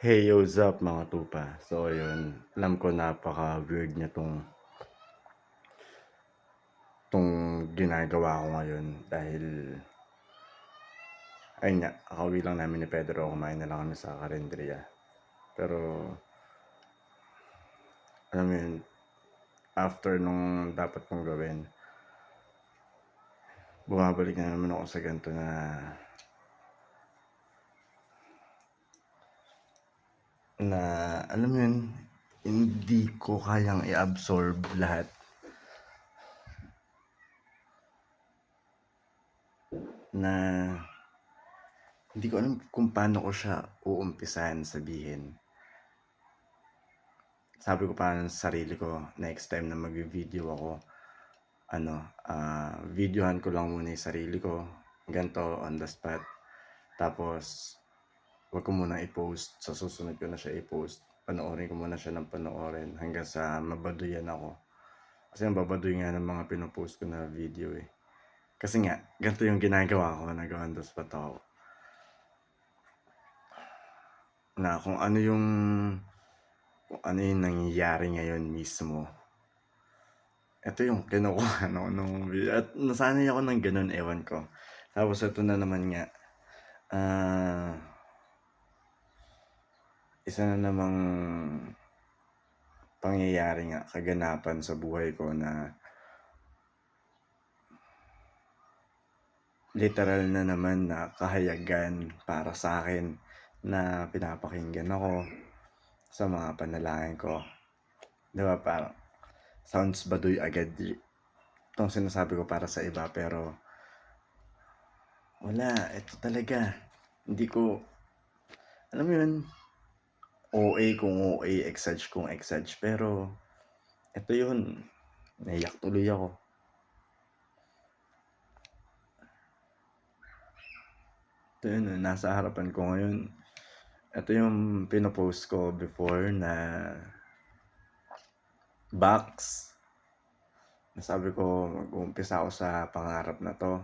Hey, what's up mga tupa? So ayun, alam ko napaka-weird niya 'tong ginagawa ko ngayon dahil ayun nga, kakauwi lang namin ni Pedro, kumain na lang kami sa karenderya. Pero alam mo yun, after nung dapat kong gawin, bumabalik na naman ako sa ganito na alam mo yun, hindi ko kayang i-absorb lahat na hindi ko alam kung paano ko siya uumpisahan sabihin. Sabi ko pa sa sarili ko, next time na mag-video ako, videohan ko lang muna yung sarili ko, ganito, on the spot. Tapos, wag ko muna i-post, sa susunod ko na siya i-post. Panoorin ko muna siya ng panoorin hanggang sa mabaduyan ako. Kasi ang babaduy nga ng mga pinopost ko na video eh. Kasi nga, ganito yung ginagawa ko, nag-on the spot ako. Na kung ano yung nangyayari ngayon mismo. Ito yung kinukuha nung video. At nasanay ako ng ganun, ewan ko. Tapos ito na naman nga, isa na namang pangyayari nga, kaganapan sa buhay ko na literal na naman na kahayagan para sa akin na pinapakinggan ako sa mga panalangin ko. Diba parang sounds baduy agad itong sinasabi ko para sa iba, pero wala, ito talaga. Hindi ko, alam mo yun, OA kung OA, exage kung exage, pero ito yun, naiyak tuloy ako. Ito yun, nasa harapan ko ngayon. Ito yung pinopost ko before na box. Nasabi ko, mag-uumpisa ako sa pangarap na to.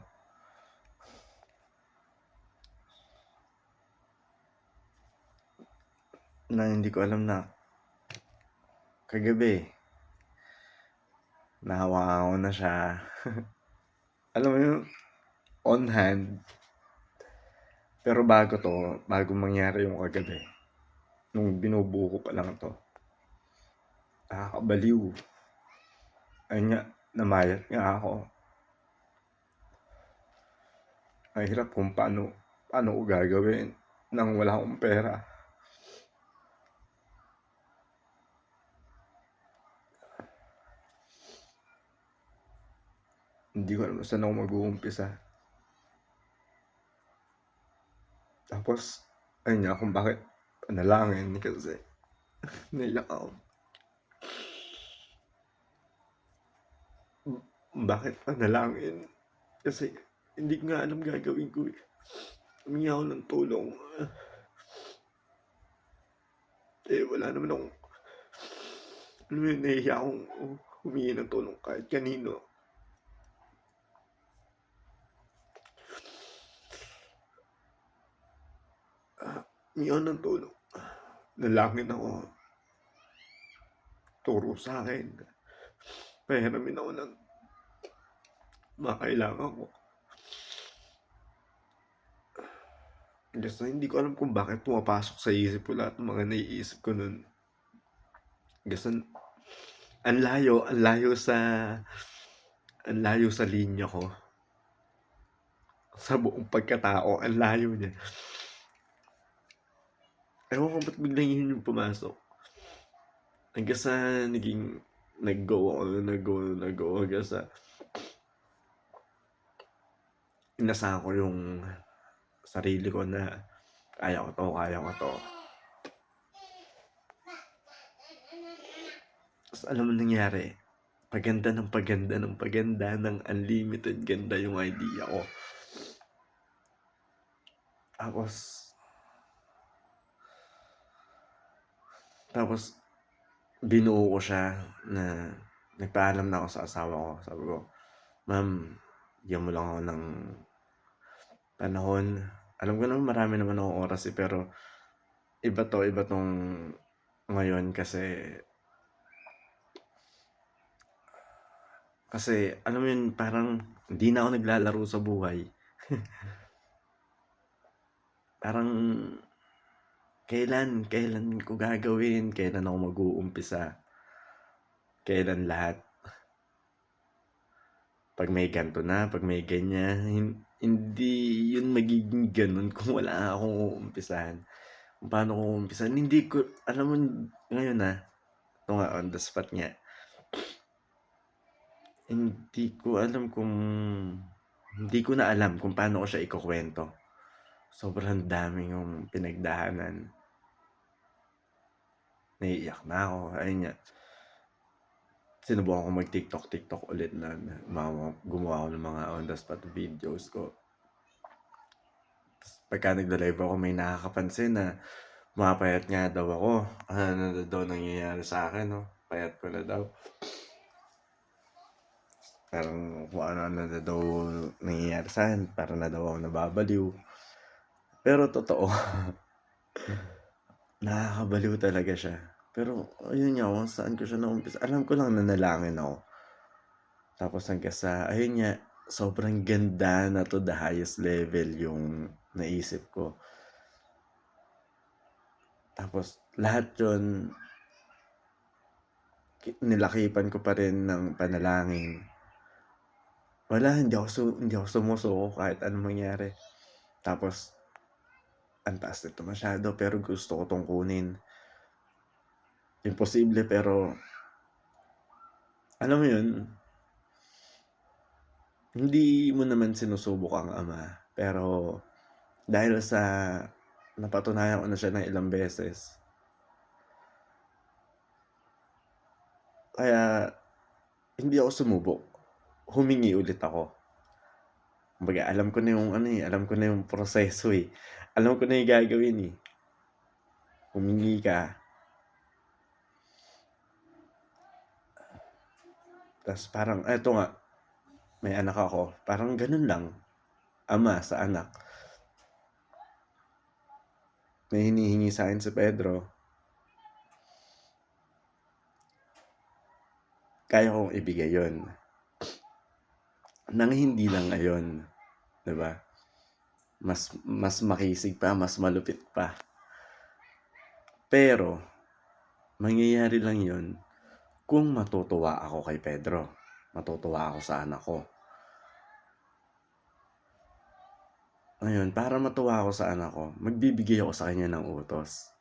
Na hindi ko alam na kagabi, nahawakan ko na siya. Alam mo yung on hand. Pero bago mangyari yung kagabi, nung binubuo ko pa lang to, nakakabaliw. Ayun nga, namayat nga ako. Ang hirap kung paano ko gagawin nang wala akong pera. Hindi ko alam saan ako mag-uumpisa. Tapos, ayun nga kung bakit panalangin kasi naiyak ako. Bakit panalangin? Kasi hindi ko nga alam gagawin ko eh. Humingi ako ng tulong. Eh, wala naman akong, alam mo yun, nahihiya akong humingi ng tulong kahit kanino. Humingi ako ng tulong. Nalangin ako. Turo sa akin. Pahiramin ako ng makailangan ko. Kasi hindi ko alam kung bakit pumapasok sa isip ko lahat ng mga naiisip ko nun. Kasi ang layo sa linya ko. Sa buong pagkatao, ang layo niya. Ewan ko ba't biglang yun yung pumasok. Hanggang sa nag-go hanggang sa inasahan ko yung sarili ko na kaya ko to. Tapos alam mo nangyari, paganda ng unlimited ganda yung idea ko. Tapos binuo ko siya na nagpaalam na ako sa asawa ko. Sabi ko, ma'am, bigyan mo lang ako ng panahon. Alam ko naman marami naman akong oras pero iba 'tong ngayon kasi alam mo yun, parang hindi na ako naglalaro sa buhay. Parang kailan ko gagawin, kailan ako mag-uumpisa, kailan lahat. 'Pag may gan'to na, 'pag may ganyan, hindi yun magiging gano'n kung wala akong uumpisahan. Kung paano ko uumpisahan, hindi ko alam mo ngayon, 'to nga on the spot nga, hindi ko alam kung hindi ko na alam kung paano ko siya ikukuwento. Sobrang dami kong pinagdaanan, naiiyak na ako, ayun nga. Sinubukan ko mag-TikTok ulit na gumawa ako ng mga on the spot videos ko. Tas pagka nagla-live ako may nakakapansin na pumapayat nga daw ako. Ano na daw nangyayari sa'kin 'no, payat ko na daw. Parang kung ano-ano na daw nangyayari sa'kin, para na daw ako nababaliw. Pero totoo, nakakabaliw talaga siya. Pero ayun nga, kung saan ko siya naumpisa, alam ko lang nanalangin ako. Tapos hanggang sa ayun nga, sobrang ganda na to the highest level yung naisip ko. Tapos lahat yun, nilakipan ko pa rin ng panalangin. Wala, hindi ako sumusuko kahit anong mangyari. Tapos ang taas nito masyado, pero gusto ko 'tong kunin. Imposible, pero alam mo yun, hindi mo naman sinusubok ang Ama, pero dahil sa napatunayan ko na siya ng ilang beses, kaya hindi ako sumubok, humingi ulit ako. Kumbaga alam ko na yung ano, alam ko na yung proseso, alam ko na yung gagawin, humingi ka, ta's parang eto nga, may anak ako, parang ganun lang, ama sa anak. May hinihingi sa'kin si Pedro, kaya kong ibigay yun, nang hindi lang ngayon, 'di ba? Mas makisig pa, mas malupit pa. Pero mangyayari lang yun kung matutuwa ako kay Pedro, matutuwa ako sa anak ko. Ngayon, para matuwa ako sa anak ko, magbibigay ako sa kanya ng utos.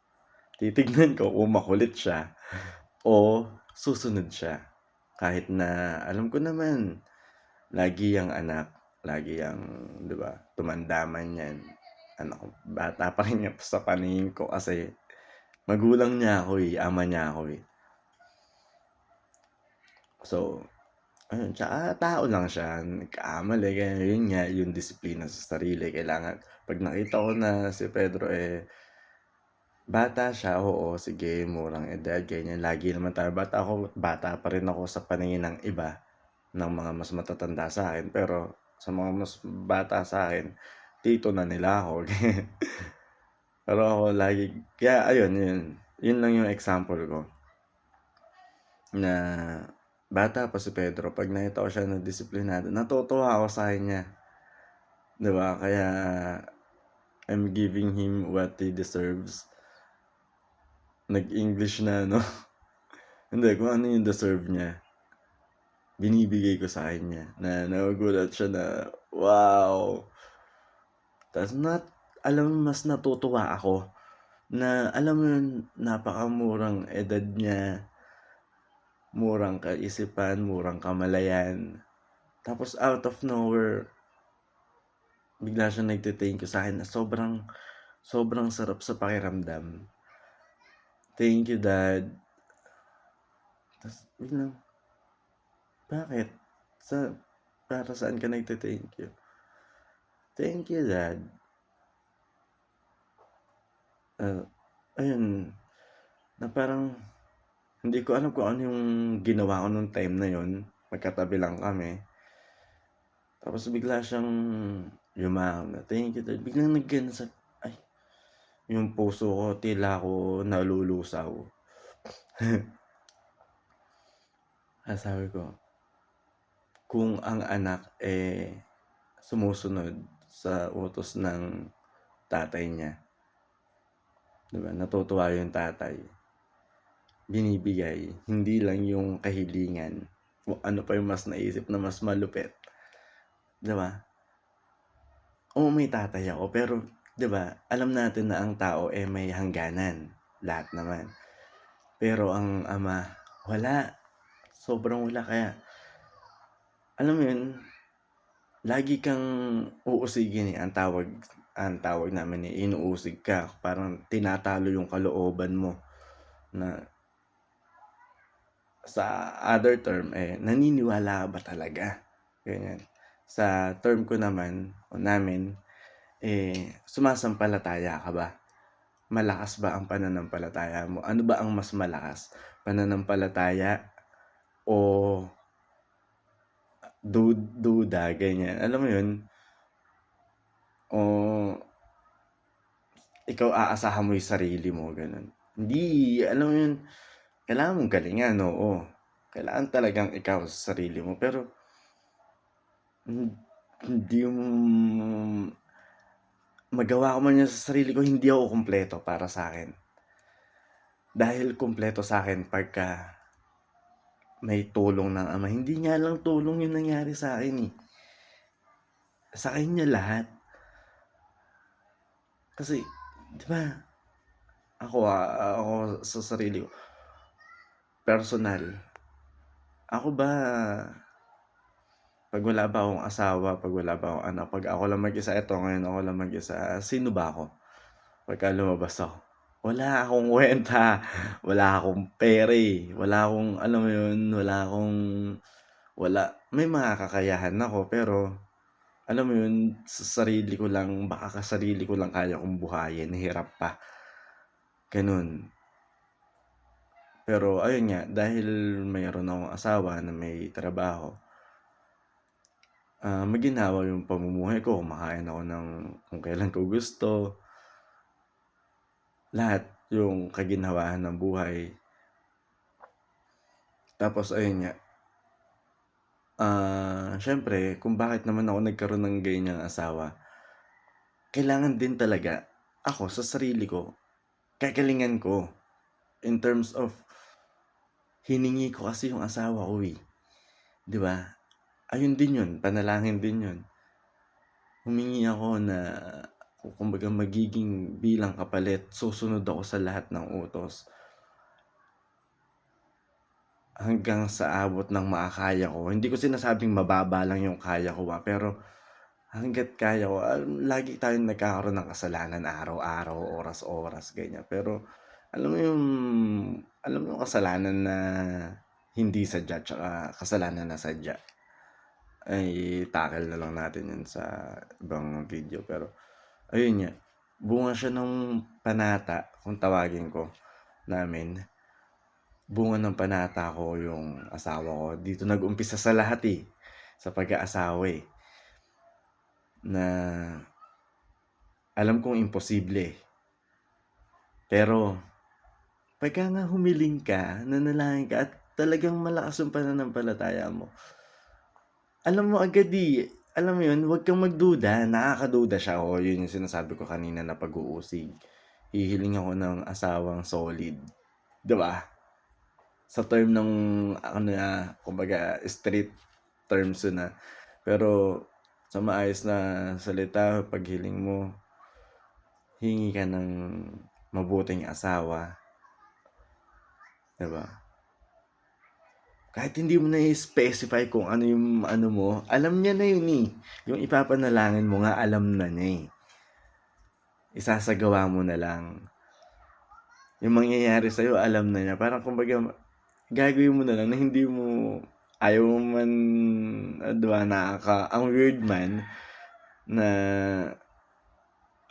Titignan ko kung makulit siya o susunod siya. Kahit na alam ko naman, lagi yang anak, lagi yang, 'di ba, tumanda man yan. Anak ko, bata pa rin yan sa paningin ko kasi magulang niya ako, ama niya ako. So, ayun, tsaka tao lang siya, nagkakamali, kaya yun nga, yung disiplina sa sarili kailangan. 'Pag nakita ko na si Pedro, bata siya, oo, sige, murang edad, ganyan, lagi naman tayo bata. Bata pa rin ako sa paningin ng iba, ng mga mas matatanda sa'kin, pero sa mga mas bata sa'kin, tito na nila ako, ganyan. Pero ako lagi, kaya ayun, yun lang yung example ko, na bata pa si Pedro, 'pag nakita ko siya na disiplinado, natutuwa ako sa kanya, 'di ba? Kaya I'm giving him what he deserves. Nag-English na 'no? Hindi, kung ano yung deserve niya, binibigay ko sa kanya, na nagugulat siya na, wow! Tas alam mo, mas natutuwa ako na alam mo yun, napakamurang edad niya, murang kaisipan, murang kamalayan. Tapos out of nowhere, bigla siyang nagte-thank you sa'kin na sobrang sarap sa pakiramdam. "Thank you, Dad." Tas biglang, "Bakit? Para saan ka nagte-thank you?" "Thank you, Dad." Ayun, na parang hindi ko alam kung ano yung ginawa ko nung time na yun, magkatabi lang kami. Tapos bigla siyang yumao na, "Thank you, Dad." Biglang nag-gano sa, ay, yung puso ko tila ako nalulusaw. Sabi ko, kung ang anak, sumusunod sa utos ng tatay niya, 'di ba, natutuwa yung tatay, binibigay, hindi lang yung kahilingan, kung ano pa yung mas naisip na mas malupit, 'di ba? Oo, may tatay ako pero 'di ba, alam natin na ang tao, may hangganan, lahat naman. Pero ang ama, wala, sobrang wala kaya alam mo yun, lagi kang uusigin, ang tawag namin, inuusig ka, parang tinatalo yung kalooban mo na sa other term, naniniwala ka ba talaga, ganyan. Sa term ko naman o namin, sumasampalataya ka ba? Malakas ba ang pananampalataya mo? Ano ba ang mas malakas, pananampalataya o duda, ganyan, alam mo yun? O ikaw aasahan mo yung sarili mo, gano'n. Hindi, alam mo yun, kailangan mong galingan, oo. Kailangan talagang ikaw sa sarili mo, pero hindi mo magawa ko man yun sa sarili ko, hindi ako kumpleto para sa'kin. Dahil kumpleto sa'kin pagka may tulong ng ama. Hindi nga lang tulong yung nangyari sa'kin, sa kanya lahat. Kasi 'di ba, ako sa sarili ko, personal, ako ba 'pag wala ba akong asawa, 'pag wala ba akong anak, 'pag ako lang mag-isa, eto ngayon ako lang mag-isa, sino ba ako pagka lumabas ako? Wala akong kuwenta, wala akong pere, wala akong alam mo yun, may mga kakayahan ako pero alam mo yun, sa sarili ko lang, baka sa sarili ko lang kaya kong buhayin, hirap pa, gano'n. Pero ayun nga, dahil mayroon akong asawa na may trabaho, maginhawa yung pamumuhay ko, kumakain ako ng kung kailan ko gusto, lahat yung kaginhawaan ng buhay. Tapos ayun nga, siyempre kung bakit naman ako nagkaroon ng ganyang asawa, kailangan din talaga ako sa sarili ko, gagalingan ko. In terms of hiningi ko kasi yung asawa ko, 'di ba? Ayun din yun, panalangin din yun. Humingi ako na kumbaga magiging bilang kapalit, susunod ako sa lahat ng utos. Hanggang sa abot ng makakaya ko. Hindi ko sinasabing mababa lang yung kaya ko, pero hangga't kaya ko, lagi tayong nagkakaroon ng kasalanan araw-araw, oras-oras, ganyan. Pero alam mo yung kasalanan na hindi sadya tsaka kasalanan na sadya, ay tackle na lang natin yun sa ibang video. Pero ayun nga, bunga siya ng panata, kung tawagin ko, namin. Bunga ng panata ko yung asawa ko. Dito nag-umpisa sa lahat, sa pag-aasawa, na alam kong imposible. Pero pagka nga humiling ka, nanalangin ka at talagang malakas yung pananampalataya mo, alam mo agad, alam mo yun, huwag kang magduda, nakakaduda siya. Yun yung sinasabi ko kanina na pag-uusig. Hihiling ako ng asawang solid, 'di ba? Sa term ng kumbaga street terms yun, pero sa maayos na salita, paghiling mo, hingi ka ng mabuting asawa, 'di ba? Kahit hindi mo na i-specify kung ano yung ano mo, alam niya na yun, yung ipapanalangin mo nga, alam na niya, isasagawa mo na lang. Yung mangyayari sa'yo, alam na niya. Parang kumbaga, gagawin mo na lang na hindi mo, ayaw mo man, diba, ang weird man, na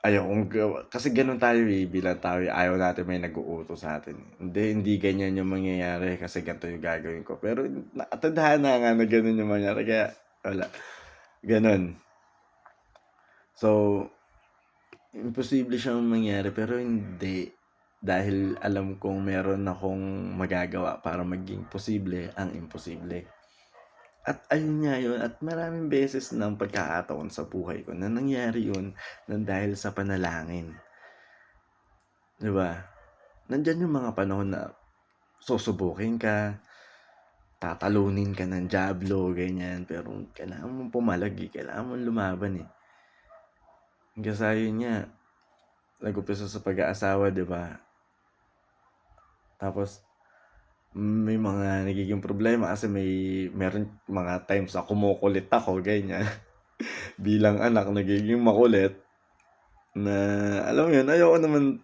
ayaw kong gawa. Kasi ganun tayo, bilang tao, ayaw natin may nag-uutos sa atin. Hindi ganyan yung mangyayari kasi ganito yung gagawin ko. Pero tadhana nga na ganun yung mangyayari, kaya wala. Ganun. So, imposible siyang mangyari pero hindi. Dahil alam kong meron akong magagawa para maging posible ang imposible. At ayun nga yun, at maraming beses ng pagkakataon sa buhay ko na nangyari yun nang dahil sa panalangin. 'Di ba? Nandiyan yung mga panahon na susubukin ka, tatalunin ka ng dyablo, ganyan. Pero kailangan mong pumalag eh. Kailangan mong lumaban eh. Hanggang sa yun nga, nag-umpisa sa pag-aasawa, di ba? Tapos, may mga nagiging problema kasi meron mga times na kumukulit ako, ganyan. Bilang anak, nagiging makulit na, alam mo yun, ayoko naman,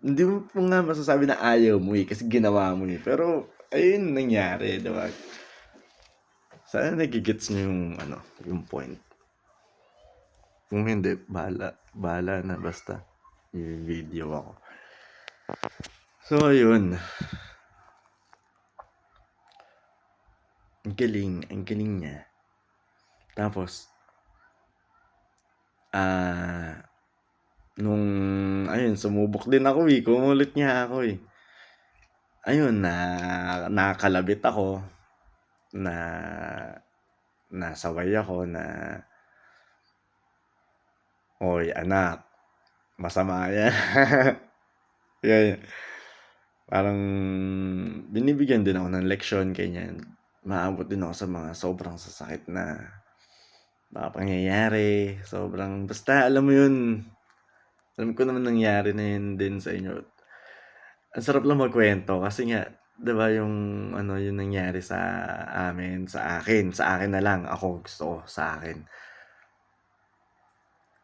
hindi mo nga masasabi na ayaw mo eh, kasi ginawa mo eh. Pero, ayun nangyari, di ba? Sana nagigets nyo yung point. Kung hindi, bahala na basta. I-video ako. So, ayun. Ang galing niya. Tapos, ayun, sumubok din ako eh. Kumulit niya ako eh. Ayun, nakalabit ako. Nasaway ako na, "Hoy, anak, masama yan." Yan. Parang binibigyan din ako ng leksyon, ganyan. Maabot din ako sa mga sobrang sasakit na mga pangyayari. Sobrang, basta alam mo yun. Alam ko naman nangyari na yun din sa inyo. Ang sarap lang magkwento kasi nga, 'di ba yung yung nangyari sa amin, sa akin na lang, ako gusto ko sa akin.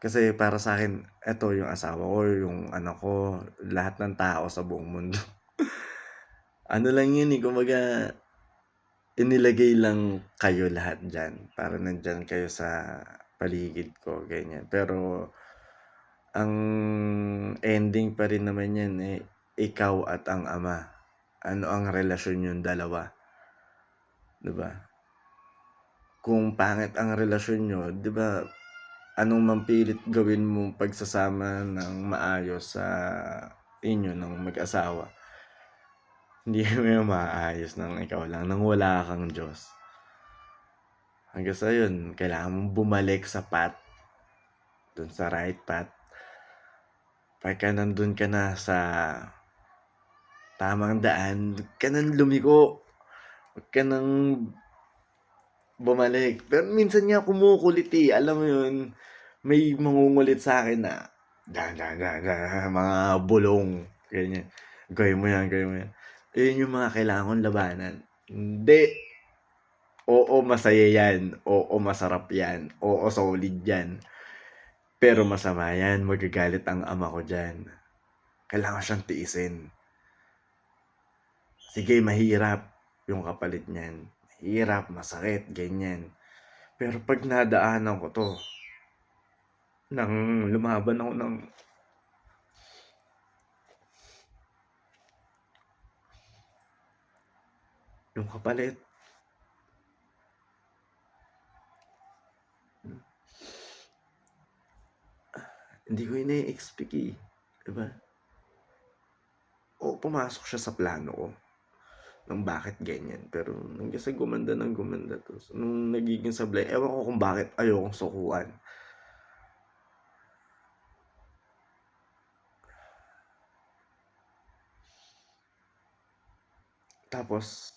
Kasi para sa akin, eto yung asawa ko, yung anak ko, lahat ng tao sa buong mundo. Lang yun eh, kumbaga, inilagay lang kayo lahat diyan para nandiyan kayo sa paligid ko, ganyan. Pero ang ending pa rin naman yan eh, ikaw at ang ama. Ano ang relasyon yung dalawa? 'Di ba? Kung pangit ang relasyon nyo, 'di ba? Anong mampilit gawin mong pagsasama ng maayos sa inyo ng mag-asawa? Hindi mo yung maayos nang ikaw lang, nang wala kang Diyos. Hanggang sa yun, kailangan mong bumalik sa path, dun sa right path. Pagka nandun ka na sa tamang daan, huwag ka nang lumiko. Huwag ka nang bumalik. Pero minsan nga kumukulit eh. Alam mo yun, may mangungulit sa akin na mga bulong. Ganyan. Gawin mo yan. Ayun yung mga kailangan kong labanan. Hindi. Oo, masaya yan. Oo, masarap yan. Oo, solid yan. Pero masama yan. Magagalit ang ama ko dyan. Kailangan siyang tiisin. Sige, mahirap yung kapalit niyan. Hirap, masakit, ganyan. Pero pag nadaanan ko to, nang lumaban ako ng yung kapalit, hindi ko ina-expect eh. Diba? O, pumasok siya sa plano ko ng bakit ganyan. Pero hanggang sa gumanda ng gumanda to. So, nung nagiging sablay, ewan ko kung bakit ayokong sukuan. Tapos,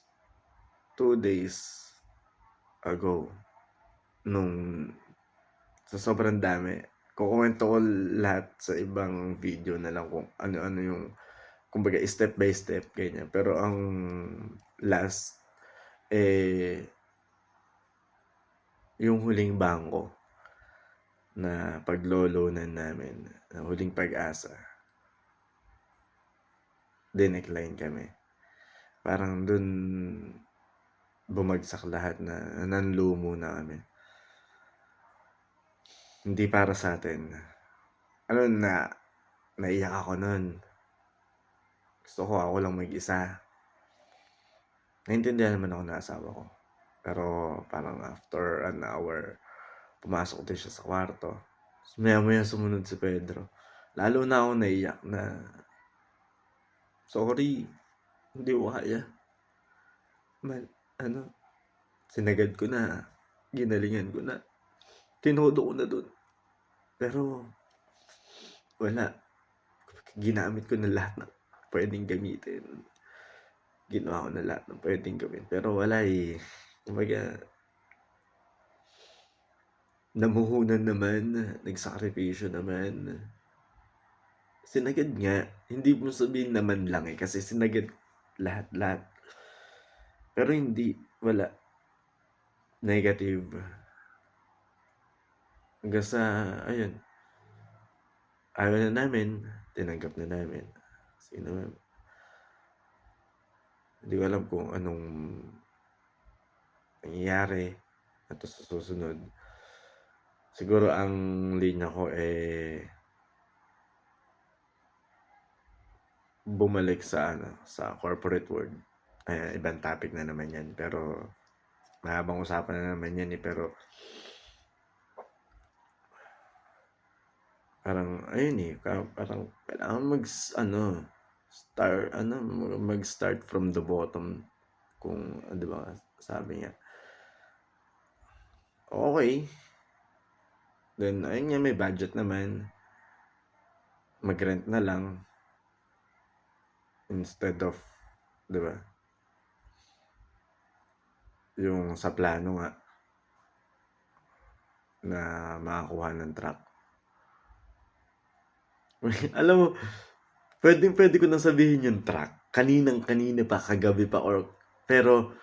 2 days ago, nung sa sobrang dami, kukwento ko lahat sa ibang video na lang kung ano-ano yung, kumbaga step by step, ganyan. Pero ang last, yung huling bangko na paglolonan namin, na huling pag-asa, dinecline kami. Parang dun bumagsak lahat na nanlumo na kami. Hindi para sa atin. Naiyak ako nun. Gusto ko ako lang mag-isa. Naintindihan naman ako ng asawa ko. Pero parang after an hour, pumasok din siya sa kwarto. Maya-maya sumunod si Pedro. lalo na ako naiyak na, "Sorry, hindi ko kaya." Ma ano, sinagad ko na, ginalingan ko na, tinodo ko na dun, pero wala, ginamit ko na lahat ng puwedeng gamitin, ginawa ko na lahat ng puwedeng gawin, pero wala, eh. Kumbaga namuhunan naman, nagsakripisyo naman, sinagad nga, hindi mo sabihin naman lang, eh, kasi sinagad lahat-lahat. Pero hindi, wala, negative. Hanggang sa ayun, ayaw na namin, tinanggap na namin. Sino man, hindi ko alam kung anong mangyayari at sa susunod. Siguro ang linya ko, bumalik sa ano, sa corporate world. Ibang topic na naman 'yan, pero mahabang usapan na naman 'yan, pero parang ayun, parang kailangan mag-start from the bottom kung 'di ba, sabi nga. Okay, then ayun nga, may budget naman, mag-rent na lang instead of 'di ba, yung sa plano nga na makakuha ng truck. Alam mo, puwedeng-puwede ko nang sabihin yung truck, kaninang-kanina pa, kagabi pa, pero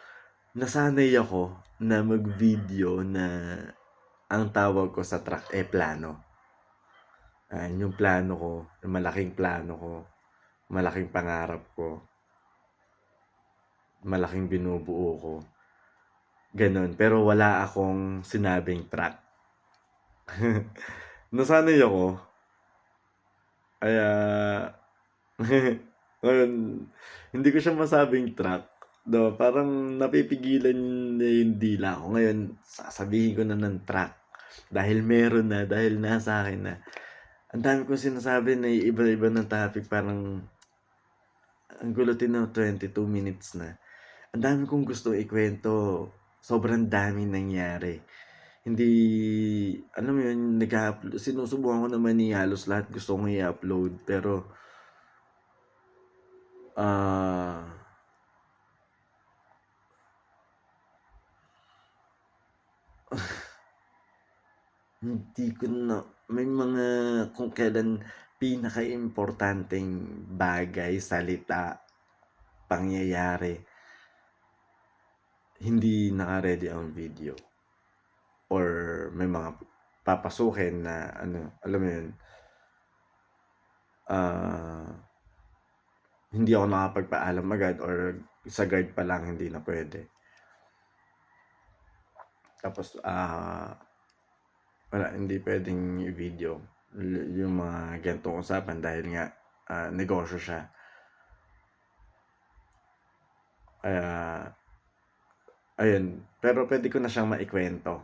nasanay ako na mag-video na ang tawag ko sa truck, plano. Yung plano ko, yung malaking plano ko, malaking pangarap ko, malaking binubuo ko, gano'n. Pero wala akong sinabing truck. Nasanay ako, kaya ngayon hindi ko siya masabing truck, 'no, parang napipigilan na yung dila ko. Ngayon sasabihin ko na ng truck dahil meron na, dahil nasa akin na. Ang dami kong sinasabi na iiba-iba ng topic, parang ang gulo din ng 22 minutes na. Ang dami kong gustong ikuwento, sobrang daming nangyari. Hindi, alam mo yun, sinusubukan ko naman halos lahat gusto kong i-upload, pero ah, hindi ko na, may mga kung kailan pinakaimportanteng bagay, salita, pangyayari, hindi naka-ready ang video, or may mga papasukin na ano, alam mo yun, hindi ako nakapagpaalam agad, or sa guard pa lang hindi na puwede. Tapos, wala, hindi puwedeng i-video yung mga ganitong usapan dahil nga, negosyo siya. Kaya ayun, pero puwede ko na siyang maikwento.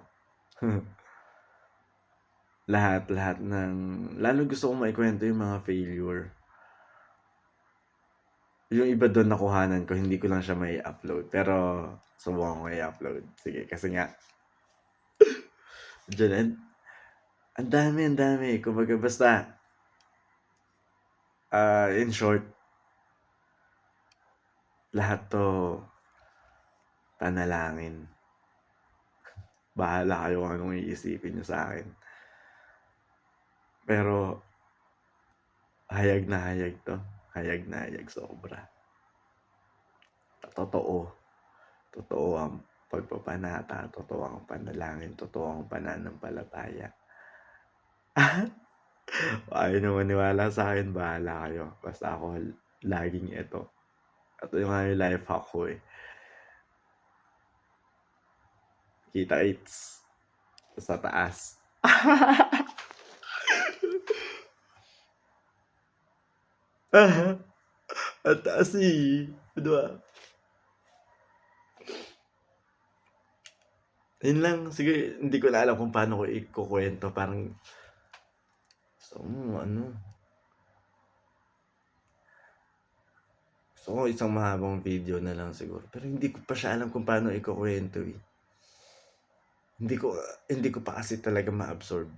Lahat ng lalo gusto kong maikwento yung mga failure. Yung iba dun nakuhanan ko, hindi ko lang siya mai-upload, pero subukan ko i-upload. Sige, kasi nga diyan ang dami. Kumbaga basta, in short, lahat 'to panalangin. Bahala kayo kung anong iisipin niyo sa'kin. Pero hayag na hayag 'to, hayag na hayag sobra. Totoo, totoo ang pagpapanata, totoo ang panalangin, totoo ang pananampalataya. Ayaw niyo maniwala sa'kin, bahala kayo. Basta ako laging ito. Ito yung nga yung life hack ko, Kita-its sa taas. Ang taas, 'di ba? Yun lang, sige, hindi ko na alam kung paano ko ikukuwento, parang gusto mo ano, Gusto ko isang mahabang video na lang siguro, pero hindi ko pa siya alam kung paano ikukuwento, eh. Hindi ko hindi ko pa kasi talaga ma-absorb.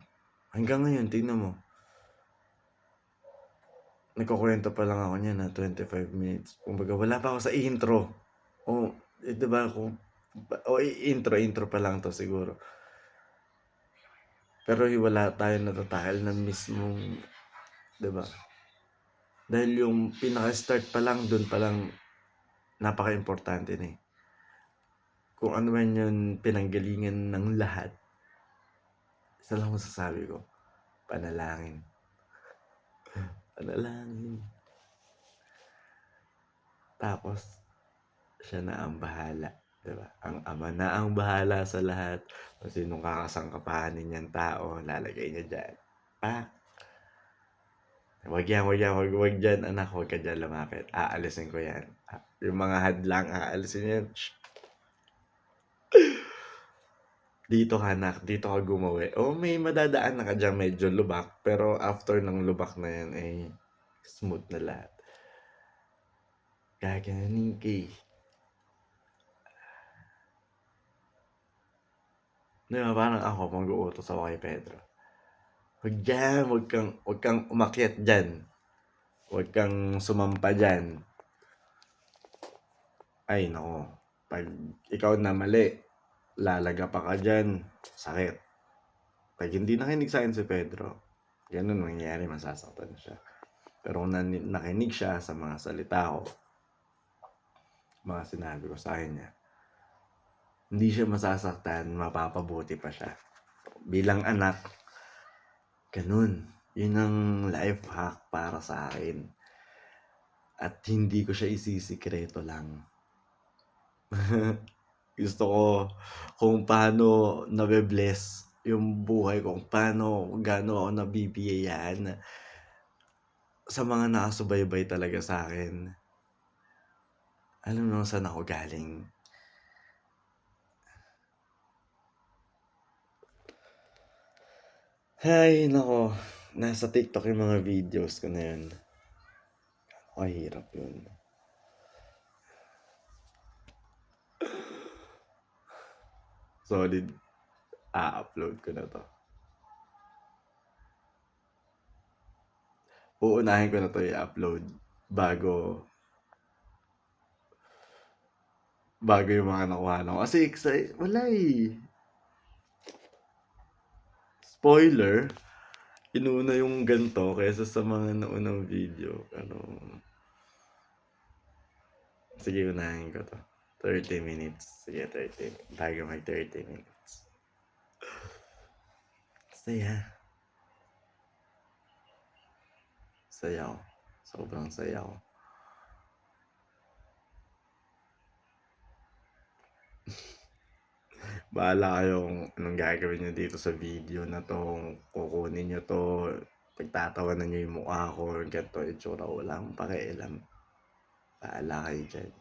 Hanggang ngayon tingnan mo, nagkukuwento pa lang ako niyan na 25 minutes. Kumbaga wala pa ako sa intro. O, 'di ba kung intro pa lang 'to siguro. Pero wala tayong natatakal na mismong, 'di ba? Dahil yung pinaka-start pa lang, dun pa lang napakaimportante na, eh. Kung ano man yung pinanggalingan ng lahat, isa lang masasabi ko, panalangin. Panalangin. Tapos, siya na ang bahala, 'di ba? Ang Ama na ang bahala sa lahat. Kung sinong kakasangkapahanin niyang tao, lalagay niya diyan. Wag yan, wag diyan anak, wag ka diyan lumapit. Aalisin ko yan. Yung mga hadlang, aalisin yan. Shh. Dito ka anak, dito ka gumawi. May madadaan na ka dyan medyo lubak, pero after ng lubak na yan, smooth na lahat. Gaganin ka, eh. Diba, parang ako mag-uutos ako kay Pedro. Wag dyan, wag kang umakyat dyan. Wag kang sumampa dyan. Ay, nako. Pag ikaw na mali, lalaga pa ka dyan. Sakit. Pag hindi nakinig sa akin si Pedro, ganun mangyayari, masasaktan siya. Pero kung nakinig siya sa mga salita ko, mga sinabi ko sa kanya, hindi siya masasaktan, mapapabuti pa siya. Bilang anak, ganun. Yun ang life hack para sa akin. At hindi ko siya isisikreto lang. Gusto ko kung paano nabe-bless yung buhay ko, kung paano, gaano ako nabibiyayaan sa mga nakasubaybay talaga sa akin. Alam mo saan ako galing? Ay, nako. Nasa TikTok yung mga videos ko na yun. Kahirap yun. Solid. A-upload ko na to. Uunahin ko na to i-upload bago yung mga nakuha ko. Kasi wala, eh. Spoiler, inuna yung ganito kaysa sa mga naunang video. Sige, unahin ko to. 30 minutes. Sige, 30. Bago mag 30 minutes. Sayaw. Sobrang sayaw. Bahala kayong anong gagawin nyo dito sa video na to. Kukunin nyo to, pagtatawanan nyo yung mukha ko, ganito itsura ko, wala akong pakialam. Bahala kayo dyan.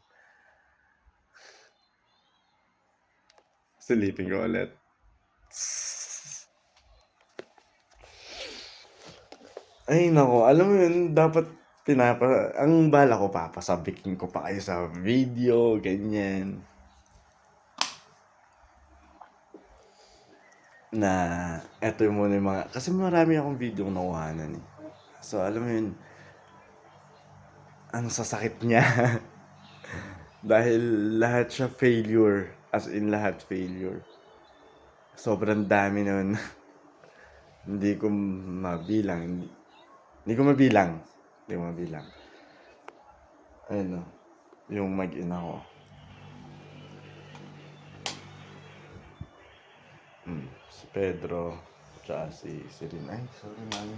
Silipin ko ulit. Ay nako, alam mo yun, dapat ang bala ko, papasabikin ko pa kayo sa video, ganyan. Na eto yung muna yung mga, kasi marami akong video nakuhanan, eh. So alam mo yun, ang sasakit niya. Dahil lahat siya failure, as in lahat failure. Sobrang dami nun. Hindi ko mabilang. Ayun, yung mag-ina ko. Si Pedro, tsaka si Rin. Ay, sorry mami.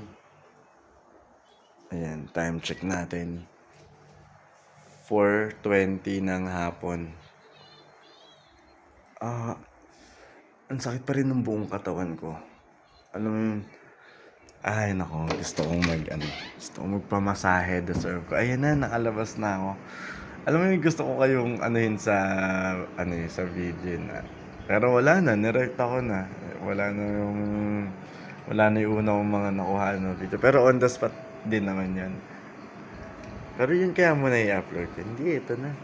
Ayan, time check natin. 4:20 ng hapon. Ang sakit pa rin ng buong katawan ko. Alam mo yun, ay nako, gusto kong magpamasahe, deserve ko. Ayan na, nakalabas na ako. Alam mo yun, gusto ko kayong sa video na. Pero wala na, nirect ako na. Wala na yung una kong mga nakuha no video. Pero on the spot din naman yan. Pero yun kaya muna i-upload ko. Hindi, ito na.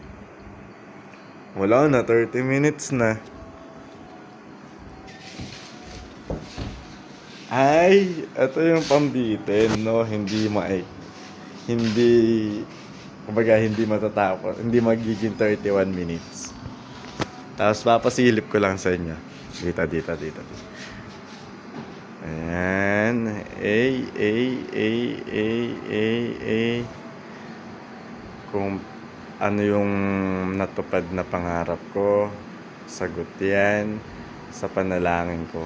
Wala na, 30 minutes na. Ay, ito yung pambitin, no? Hindi, kumbaga, hindi matatapos. Hindi magiging 31 minutes. Tapos papasilip ko lang sa inyo. Dito. Ayan. Kung ano yung natupad na pangarap ko, sagot yan sa panalangin ko.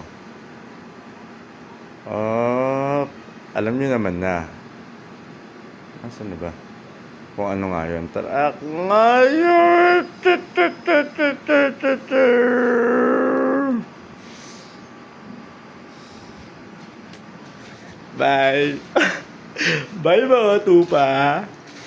Oh, alam niyo naman na. Nasaan na ba? Kung ano nga yun. Tara, ngayon! Bye! Bye mga tupa!